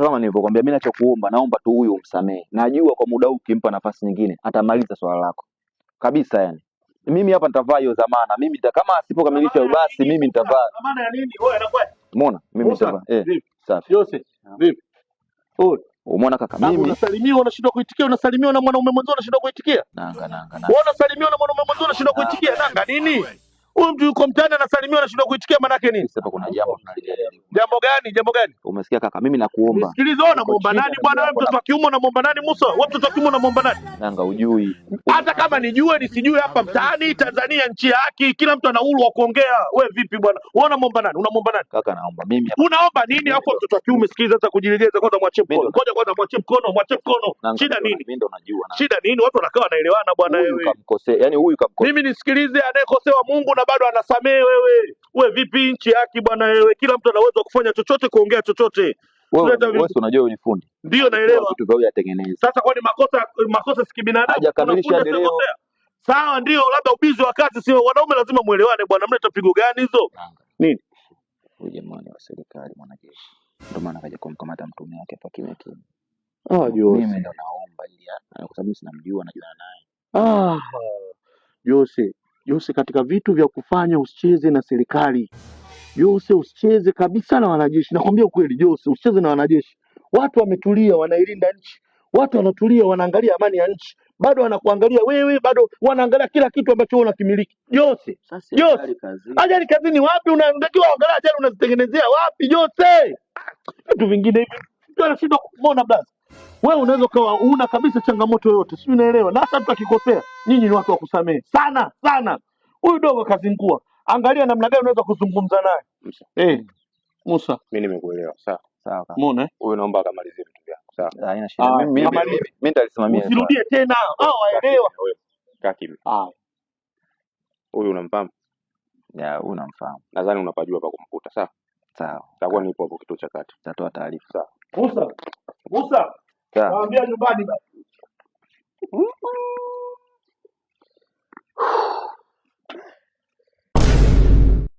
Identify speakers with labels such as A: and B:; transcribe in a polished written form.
A: kama nilivyokuambia, mimi ninachokuomba, naomba tu huyu umsamehe. Najua kwa muda huu ukimpa nafasi nyingine atamaliza swala lako kabisa. Yani mimi hapa nitavaa hiyo dhamana, mimi kama asipokamilisha basi mimi nitavaa.
B: Dhamana ya nini? Wewe anakuaje?
A: Umeona, mimi nitavaa
B: safi. Jose, vipi?
A: Umeona kaka, mimi
B: unasalimiwa unashindwa kuitikia, unasalimiwa na mwanaume mwanzo unashindwa kuitikia.
A: Nanga.
B: Wewe unasalimiwa na mwanaume mwanzo unashindwa kuitikia, nanga nini? Huyu mtu yuko mtaani anasalimiwa anashindwa kuitikia, maana yake nini?
A: Sasa kuna jambo tunalijadili.
B: Jambo gani?
A: Umesikia kaka, mimi nakuomba.
B: Nisikilize, wewe unamuomba nani bwana? Wewe mtoto wa kiume unamuomba nani Musa? Wewe mtoto wa kiume unamuomba nani?
A: Nanga ujui.
B: Hata kama nijue nisijue, hapa mtaani Tanzania nchi ya haki, kila mtu ana uhuru wa kuongea. Wewe vipi bwana? Wewe unamuomba nani? Unamuomba nani?
A: Kaka naomba mimi.
B: Unaomba nini hapo mtoto wa kiume? Sikiliza, hata kujilegeza kwanza, mwachie mkono. Ngoja kwanza mwachie mkono. Shida nini?
A: Mimi ndo najua.
B: Shida nini? Watu wanakaa wanaelewana bwana wewe.
A: Kamkosea. Yaani huyu kamkosea.
B: Mimi nisikilize, anayekosewa Mungu na bado anasamehe wewe. Wewe vipi nchi yake bwana wewe? Kila mtu ana uwezo wa kufanya chochote, kuongea chochote.
A: Wewe unajua wewe ni fundi.
B: Ndio naelewa.
A: Vitu vya yatengeneza.
B: Sasa kwani makosa si kibinadamu?
A: Hajakamilisha leo.
B: Sawa, ndio labda ubizi wa kazi, sio wanaume lazima muelewane bwana. Mleta pigo gani hizo? Nini?
A: Huyu jamaa wa serikali mwanajeshi. Ndio maana kaja kumkamata mtume wake hapa kimya.
B: Jose.
A: Mimi ndo naomba ili kwa sababu sinamjua, najuana naye.
B: Jose, katika vitu vya kufanya usicheze na serikali. Jose, usicheze kabisa na wanajeshi. Nakwambia ukweli Jose, usicheze na wanajeshi. Watu wametulia, wanailinda nchi. Watu wanatulia, wanaangalia amani ya nchi. Bado wanakuangalia wewe, bado wanaangalia kila kitu ambacho wewe unakimiliki. Jose, ajali kazini wapi? Unatakiwa angalia ajali unazitengenezea wapi Jose? Vitu vingine hivi ndio anashindwa kuona blaza. Wewe unaweza ukawa una kabisa changamoto yoyote, sio? Unaelewa? Na hata mtu akikosea, nyinyi ni watu wa kusamehe sana. Huyu dogo kazi nkua, angalia namna gani unaweza kuzungumza naye. Musa,
C: mimi nimekuelewa.
A: Sawa.
B: Umeona?
C: Huyu naomba akamalizie vitu vyako. Sawa.
A: Haina shida. Mimi nitalisimamia.
B: Usirudie tena. Waelewa.
C: Kaa kimya. Huyu unamfahamu?
A: Huyu namfahamu.
C: Nadhani unapajua pa kumkuta. Sawa. Takuwa nipo hapo kituo cha kati.
A: Tutatoa taarifa.
C: Sawa.
B: Musa. Naambia nyumbani basi.